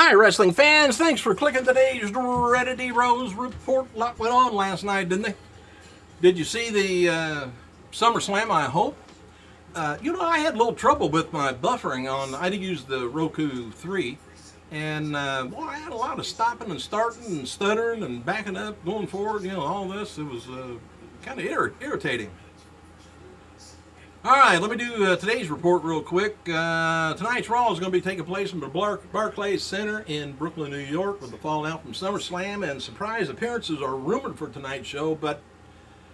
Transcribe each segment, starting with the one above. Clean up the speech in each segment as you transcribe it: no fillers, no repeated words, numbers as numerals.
Hi, wrestling fans. Thanks for clicking today's Reddit Rose report. A lot went on last night, didn't they? Did you see the SummerSlam, I hope? I had a little trouble with my buffering on, I used the Roku 3, and I had a lot of stopping and starting and stuttering and backing up, going forward, all this. It was kind of irritating. All right, let me do today's report real quick. Tonight's Raw is going to be taking place in the Barclays Center in Brooklyn, New York, with the fallout from SummerSlam, and surprise appearances are rumored for tonight's show, but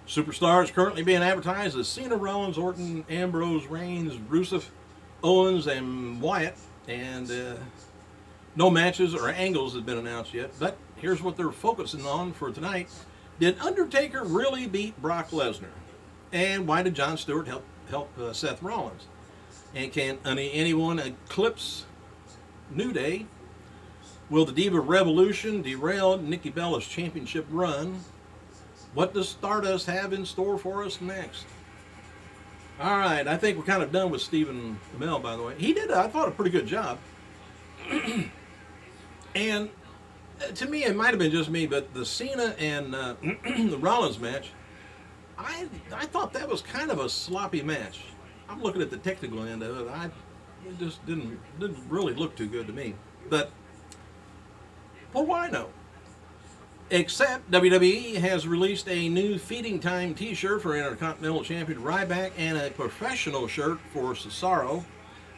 superstars currently being advertised as Cena, Rollins, Orton, Ambrose, Reigns, Rusev, Owens, and Wyatt, and no matches or angles have been announced yet, but here's what they're focusing on for tonight. Did Undertaker really beat Brock Lesnar? And why did Jon Stewart help Seth Rollins? And can anyone eclipse New Day? Will the Diva Revolution derail Nikki Bella's championship run? What does Stardust have in store for us next? All right, I think we're kind of done with Stephen Amell, by the way. He did, I thought, a pretty good job. And to me, it might have been just me, but the Cena and the Rollins match, I thought that was kind of a sloppy match. I'm looking at the technical end of it. It just didn't really look too good to me. But what do I know? Except WWE has released a new Feeding Time t-shirt for Intercontinental Champion Ryback and a professional shirt for Cesaro.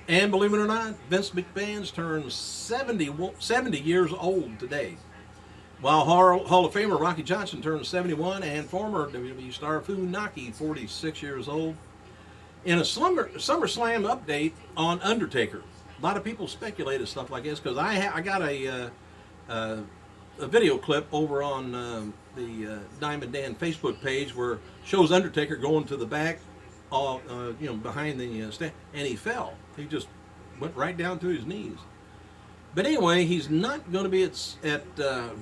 And believe it or not, Vince McMahon's turned 70 years old today. While Hall of Famer Rocky Johnson turned 71 and former WWE star Funaki 46 years old. In a SummerSlam update on Undertaker, a lot of people speculated stuff like this because I got a video clip over on the Diamond Dan Facebook page where it shows Undertaker going to the back, behind the stand, and he fell. He just went right down to his knees. But anyway, he's not going to be at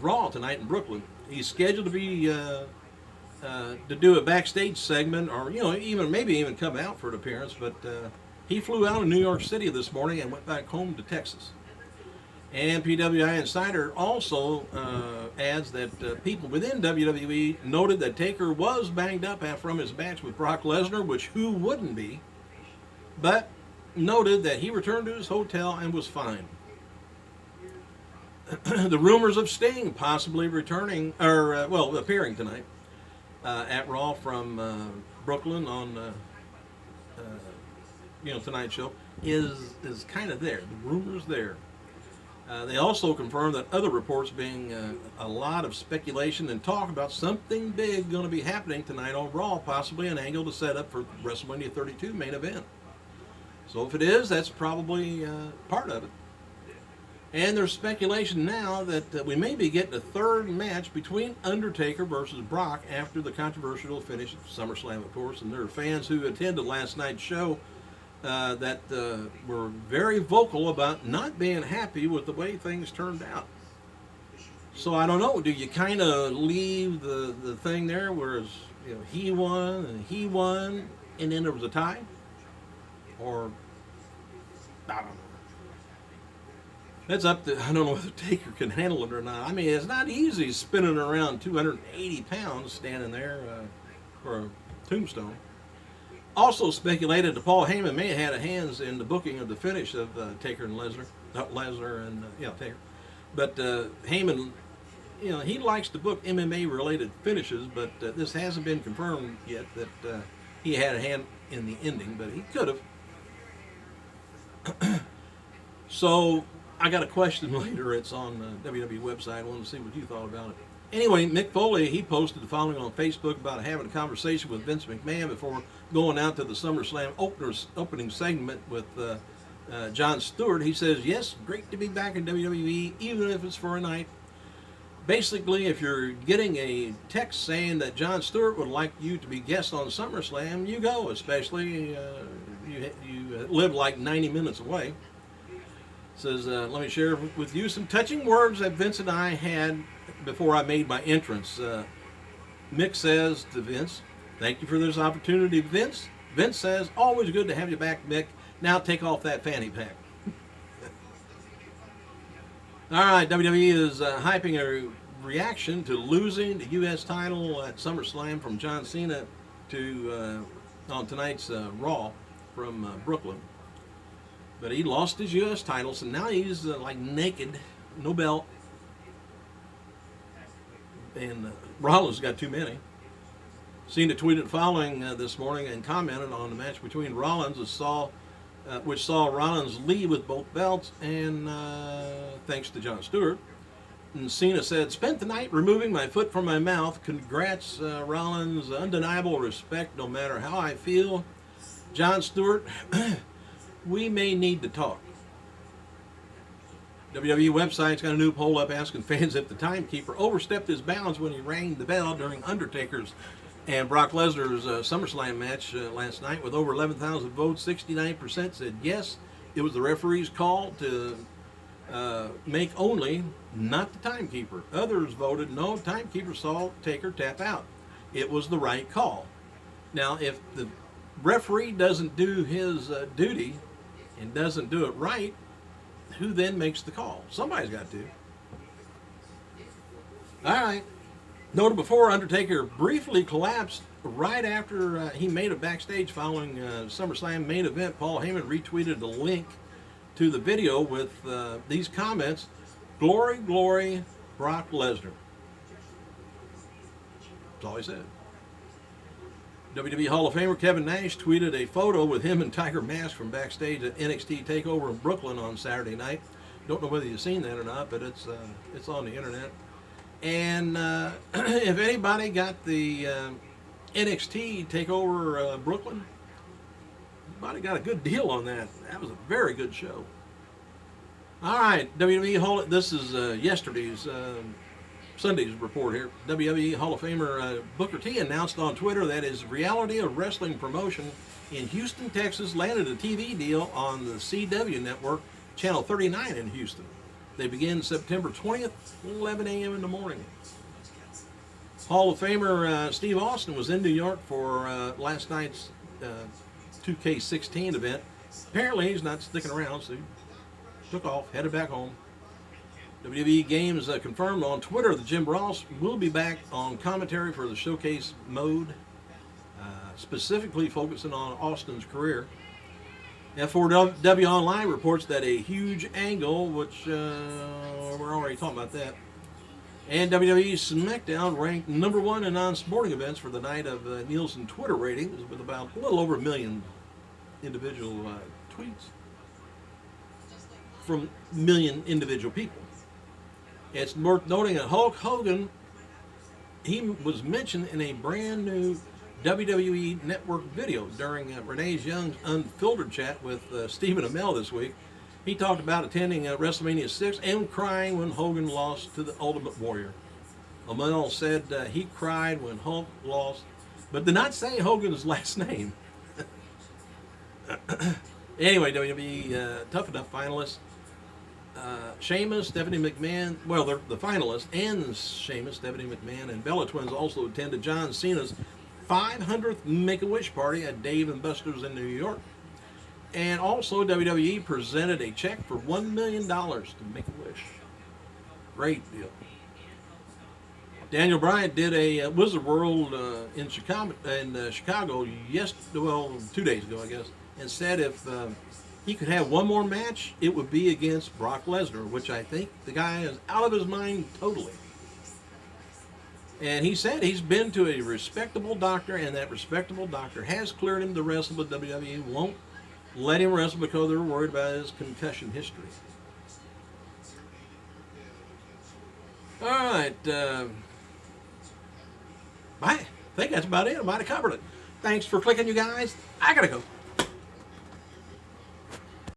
Raw tonight in Brooklyn. He's scheduled to be to do a backstage segment, or maybe even come out for an appearance. But he flew out of New York City this morning and went back home to Texas. And PWI Insider also adds that people within WWE noted that Taker was banged up from his match with Brock Lesnar, which who wouldn't be, but noted that he returned to his hotel and was fine. The rumors of Sting possibly returning, appearing tonight at Raw from Brooklyn on tonight's show is kind of there. The rumors there. They also confirmed that other reports being a lot of speculation and talk about something big going to be happening tonight on Raw, possibly an angle to set up for WrestleMania 32 main event. So if it is, that's probably part of it. And there's speculation now that we may be getting a third match between Undertaker versus Brock after the controversial finish at SummerSlam, of course. And there are fans who attended last night's show that were very vocal about not being happy with the way things turned out. So I don't know. Do you kind of leave the thing there where he won and then there was a tie? Or I don't know. That's up to, I don't know whether Taker can handle it or not. I mean, it's not easy spinning around 280 pounds standing there for a tombstone. Also speculated that Paul Heyman may have had hands in the booking of the finish of Taker and Lesnar. Not Lesnar and, Taker. But Heyman, he likes to book MMA-related finishes, but this hasn't been confirmed yet that he had a hand in the ending, but he could have. So I got a question later. It's on the WWE website. I wanted to see what you thought about it. Anyway, Mick Foley, he posted the following on Facebook about having a conversation with Vince McMahon before going out to the SummerSlam opening segment with Jon Stewart. He says, yes, great to be back in WWE, even if it's for a night. Basically, if you're getting a text saying that Jon Stewart would like you to be guest on SummerSlam, you go, especially you live like 90 minutes away. Says, let me share with you some touching words that Vince and I had before I made my entrance. Mick says to Vince, thank you for this opportunity, Vince. Vince says, always good to have you back, Mick. Now take off that fanny pack. All right, WWE is hyping a reaction to losing the U.S. title at SummerSlam from John Cena to on tonight's Raw from Brooklyn. But he lost his U.S. title, so now he's like naked, no belt. And Rollins got too many. Cena tweeted following this morning and commented on the match between Rollins, which saw Rollins lead with both belts, and thanks to Jon Stewart. And Cena said, "Spent the night removing my foot from my mouth. Congrats, Rollins. Undeniable respect, no matter how I feel. Jon Stewart, we may need to talk." WWE website's got a new poll up asking fans if the timekeeper overstepped his bounds when he rang the bell during Undertaker's and Brock Lesnar's SummerSlam match last night. With over 11,000 votes, 69% said yes, it was the referee's call to make only, not the timekeeper. Others voted no, timekeeper saw Taker tap out. It was the right call. Now, if the referee doesn't do his duty and doesn't do it right, who then makes the call? Somebody's got to. All right. Noted before, Undertaker briefly collapsed right after he made it backstage following SummerSlam main event. Paul Heyman retweeted a link to the video with these comments: "Glory, glory, Brock Lesnar." That's all he said. WWE Hall of Famer Kevin Nash tweeted a photo with him and Tiger Mask from backstage at NXT TakeOver in Brooklyn on Saturday night. Don't know whether you've seen that or not, but it's on the internet. And if anybody got the NXT TakeOver Brooklyn, anybody got a good deal on that. That was a very good show. All right, WWE Hall. This is yesterday's. Sunday's report here. WWE Hall of Famer Booker T announced on Twitter that his reality of wrestling promotion in Houston, Texas landed a TV deal on the CW network, Channel 39 in Houston. They begin September 20th, 11 a.m. in the morning. Hall of Famer Steve Austin was in New York for last night's 2K16 event. Apparently he's not sticking around, so he took off, headed back home. WWE Games confirmed on Twitter that Jim Ross will be back on commentary for the showcase mode, specifically focusing on Austin's career. F4W Online reports that a huge angle, which we're already talking about that, and WWE SmackDown ranked #1 in non-sporting events for the night of Nielsen Twitter ratings, with about a little over 1 million individual tweets from 1 million individual people. It's worth noting that Hulk Hogan, he was mentioned in a brand new WWE Network video during Renee Young's Unfiltered chat with Stephen Amell this week. He talked about attending WrestleMania 6 and crying when Hogan lost to the Ultimate Warrior. Amell said he cried when Hulk lost, but did not say Hogan's last name. Anyway, WWE Tough Enough finalists. Sheamus, Stephanie McMahon, well, they're the finalists, and Sheamus, Stephanie McMahon, and Bella Twins also attended John Cena's 500th Make-A-Wish party at Dave & Buster's in New York. And also, WWE presented a check for $1 million to Make-A-Wish. Great deal. Daniel Bryan did a Wizard World in Chicago, 2 days ago, I guess, and said if he could have one more match, it would be against Brock Lesnar, which I think the guy is out of his mind totally. And he said he's been to a respectable doctor, and that respectable doctor has cleared him to wrestle, but WWE won't let him wrestle because they're worried about his concussion history. All right. I think that's about it. I might have covered it. Thanks for clicking, you guys. I gotta go.